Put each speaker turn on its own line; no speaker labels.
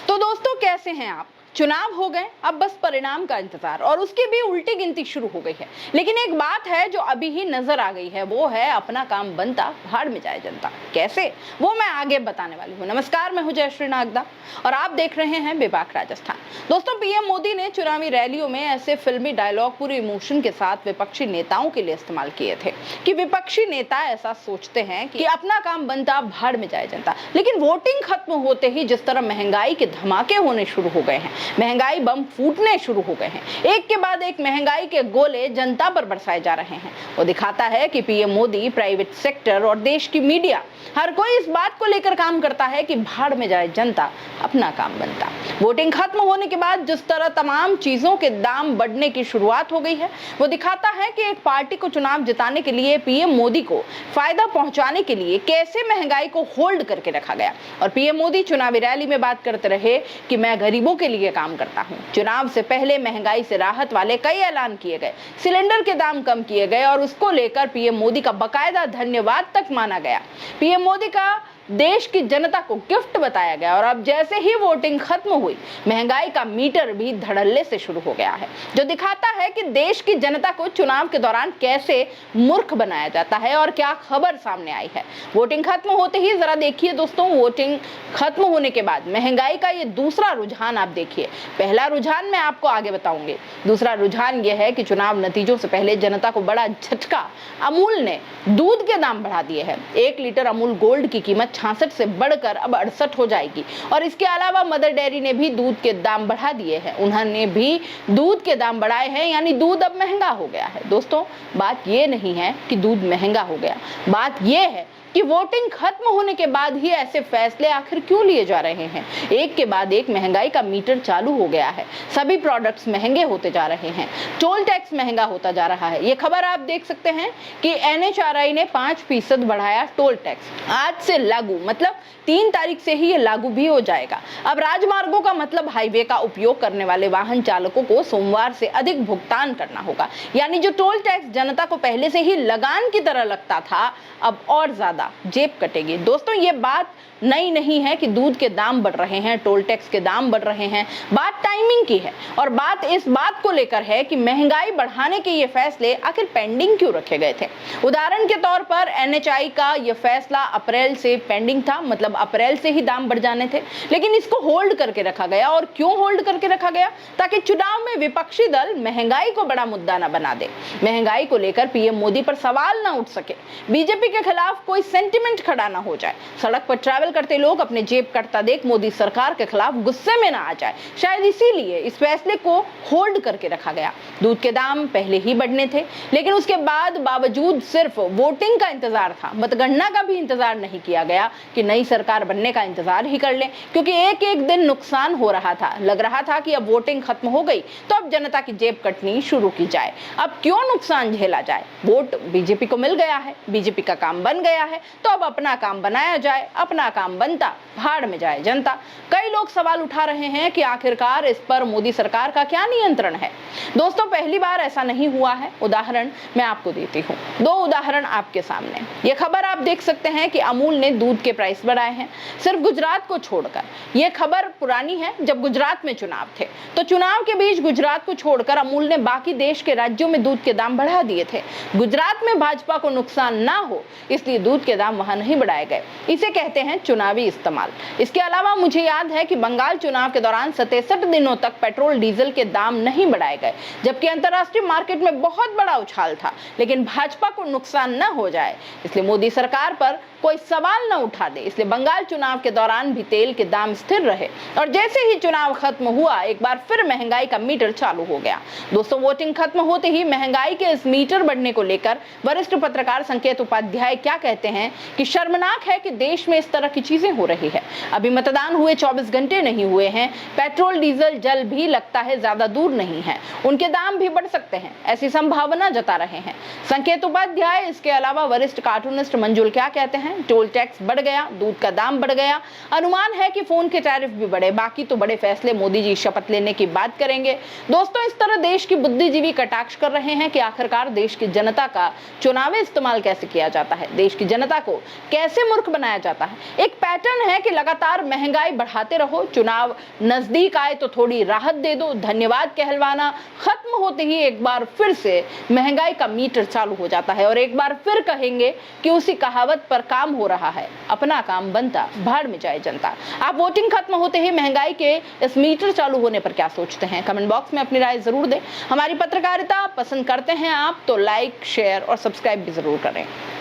तो दोस्तों कैसे हैं आप? चुनाव हो गए, अब बस परिणाम का इंतजार और उसकी भी उल्टी गिनती शुरू हो गई है। लेकिन एक बात है जो अभी ही नजर आ गई है, वो है अपना काम बनता भाड़ में जाए जनता। कैसे, वो मैं आगे बताने वाली हूँ। नमस्कार, मैं हूँ जयश्री नागदा और आप देख रहे हैं बेबाक राजस्थान। दोस्तों, पीएम मोदी ने चुनावी रैलियों में ऐसे फिल्मी डायलॉग पूरे इमोशन के साथ विपक्षी नेताओं के लिए इस्तेमाल किए थे कि विपक्षी नेता ऐसा सोचते हैं कि अपना काम बनता भाड़ में जाए जनता। लेकिन वोटिंग खत्म होते ही जिस तरह महंगाई के धमाके होने शुरू हो गए हैं, महंगाई बम फूटने शुरू हो गए हैं, एक के बाद एक महंगाई के गोले जनता पर बरसाए जा रहे हैं, वो दिखाता है कि पीएम मोदी, प्राइवेट सेक्टर और देश की मीडिया हर कोई इस बात को लेकर काम करता है कि भाड़ में जाए जनता, अपना काम बनता। वोटिंग खत्म होने के बाद जिस तरह तमाम चीजों के दाम बढ़ने की शुरुआत हो गई है, वो दिखाता है कि एक पार्टी को चुनाव जिताने के लिए पीएम मोदी को फायदा पहुंचाने के लिए कैसे महंगाई को होल्ड करके रखा गया। और पीएम मोदी चुनावी रैली में बात करते रहे कि मैं गरीबों के लिए काम करता हूं। चुनाव से पहले महंगाई से राहत वाले कई ऐलान किए गए, सिलेंडर के दाम कम किए गए और उसको लेकर पीएम मोदी का बकायदा धन्यवाद तक माना गया। पीएम मोदी का देश की जनता को गिफ्ट बताया गया और अब जैसे ही वोटिंग खत्म हुई, महंगाई का मीटर भी धड़ल्ले से शुरू हो गया है, जो दिखाता है कि देश की जनता को चुनाव के दौरान कैसे मूर्ख बनाया जाता है और क्या खबर सामने आई है। वोटिंग खत्म होते ही जरा देखिए दोस्तों, वोटिंग खत्म होने के बाद महंगाई का ये दूसरा रुझान आप देखिए। पहला रुझान मैं आपको आगे बताऊंगी, दूसरा रुझान ये है कि चुनाव नतीजों से पहले जनता को बड़ा झटका। अमूल ने दूध के दाम बढ़ा दिए हैं। 1 लीटर अमूल गोल्ड की कीमत 66 से बढ़कर अब 68 हो जाएगी। और इसके अलावा मदर डेयरी ने भी दूध के दाम बढ़ा दिए हैं, उन्होंने भी दूध के दाम बढ़ाए हैं, यानी दूध अब महंगा हो गया है। दोस्तों, बात ये नहीं है कि दूध महंगा हो गया, बात ये है कि वोटिंग खत्म होने के बाद ही ऐसे फैसले आखिर क्यों लिए जा रहे हैं। एक के बाद एक महंगाई का मीटर चालू हो गया है, सभी प्रोडक्ट्स महंगे होते जा रहे हैं, टोल टैक्स महंगा होता जा रहा है। ये खबर आप देख सकते हैं कि NHRI ने 5% बढ़ाया टोल टैक्स, आज से लागू, मतलब 3 तारीख से ही ये लागू भी हो जाएगा। अब राजमार्गों का मतलब हाईवे का उपयोग करने वाले वाहन चालकों को सोमवार से अधिक भुगतान करना होगा, यानी जो टोल टैक्स जनता को पहले से ही लगान की तरह लगता था, अब और ज्यादा जेब कटेगी। दोस्तों, ये बात नई नहीं है कि दूध के दाम बढ़ रहे हैं, टोल टैक्स के दाम बढ़ रहे हैं, बात टाइमिंग की है और बात इस बात को लेकर है कि महंगाई बढ़ाने के ये फैसले आखिर पेंडिंग क्यों रखे गए थे। उदाहरण के तौर पर NHI का ये फैसला अप्रैल से पेंडिंग था, मतलब अप्रैल से ही दाम बढ़ जाने थे, लेकिन इसको होल्ड करके रखा गया। और क्यों होल्ड करके रखा गया? ताकि चुनाव में विपक्षी दल महंगाई को बड़ा मुद्दा न बना दे, महंगाई को लेकर पीएम मोदी पर सवाल न उठ सके, बीजेपी के खिलाफ कोई सेंटिमेंट खड़ा ना हो जाए, सड़क पर ट्रैवल करते लोग अपने जेब कटता देख मोदी सरकार के खिलाफ गुस्से में ना आ जाए। शायद इसीलिए इस फैसले को होल्ड करके रखा गया। दूध के दाम पहले ही बढ़ने थे, लेकिन उसके बाद बावजूद सिर्फ वोटिंग का इंतजार था, मतगणना का भी इंतजार नहीं किया गया कि नई सरकार बनने का इंतजार ही कर लें, क्योंकि एक एक दिन नुकसान हो रहा था। लग रहा था कि अब वोटिंग खत्म हो गई तो अब जनता की जेब कटनी शुरू की जाए, अब क्यों नुकसान झेला जाए। वोट बीजेपी को मिल गया है, बीजेपी का काम बन गया है, तो अब अपना काम बनाया जाए, अपना काम बनता भाड़ में जाए जनता। कई लोग सवाल उठा रहे हैं कि आखिरकार इस पर मोदी सरकार का क्या नियंत्रण है। दोस्तों, पहली बार ऐसा नहीं हुआ है। उदाहरण मैं आपको देती हूँ, 2 उदाहरण आपके सामने। ये खबर आप देख सकते हैं कि अमूल ने दूध के प्राइस बढ़ाए हैं, सिर्फ गुजरात को छोड़कर। ये खबर पुरानी है, जब गुजरात में चुनाव थे, तो चुनाव के बीच गुजरात को छोड़कर अमूल ने बाकी देश के राज्यों में दूध के दाम बढ़ा दिए थे। गुजरात में भाजपा को नुकसान ना हो इसलिए दूध के दाम वहां नहीं बढ़ाए गए। इसे कहते हैं चुनावी इस्तेमाल। इसके अलावा मुझे याद है कि बंगाल चुनाव के दौरान 67 दिनों तक पेट्रोल डीजल के दाम नहीं बढ़ाए गए, जबकि अंतर्राष्ट्रीय मार्केट में बहुत बड़ा उछाल था, लेकिन भाजपा को नुकसान न हो जाए इसलिए मोदी सरकार पर कोई सवाल न उठा दे, इसलिए बंगाल चुनाव के दौरान भी तेल के दाम स्थिर रहे और जैसे ही चुनाव खत्म हुआ, एक बार फिर महंगाई का मीटर चालू हो गया। दोस्तों, वोटिंग खत्म होते ही महंगाई के इस मीटर बढ़ने को लेकर वरिष्ठ पत्रकार संकेत उपाध्याय क्या कहते हैं कि शर्मनाक है कि देश में इस तरह की चीजें हो रही है। अभी मतदान हुए 24 घंटे नहीं हुए हैं, पेट्रोल डीजल जल भी लगता है ज्यादा दूर नहीं है, उनके दाम भी बढ़ सकते हैं, ऐसी संभावना जता रहे हैं संकेत उपाध्याय। इसके अलावा वरिष्ठ कार्टूनिस्ट मंजुल क्या कहते हैं हैं, टोल टैक्स बढ़ गया, दूध का दाम बढ़ गया, अनुमान है कि फोन के टैरिफ भी बढ़े, बाकी तो बड़े फैसले मोदी जी शपथ लेने की बात करेंगे। दोस्तों, इस तरह देश की बुद्धिजीवी कटाक्ष कर रहे हैं कि आखिरकार देश की जनता का चुनावी इस्तेमाल कैसे किया जाता है, देश की जनता को कैसे मूर्ख बनाया जाता है। एक पैटर्न है कि लगातार महंगाई बढ़ाते रहो, चुनाव नजदीक आए तो थोड़ी राहत दे दो, धन्यवाद कहलवाना खत्म होते ही एक बार फिर से महंगाई का मीटर चालू हो जाता है और एक बार फिर कहेंगे कि उसी कहावत पर काम हो रहा है, अपना काम बनता भाड़ में जाए जनता। आप वोटिंग खत्म होते ही महंगाई के इस मीटर चालू होने पर क्या सोचते हैं? कमेंट बॉक्स में अपनी राय जरूर दें। हमारी पत्रकारिता पसंद करते हैं आप तो लाइक, शेयर और सब्सक्राइब भी जरूर करें।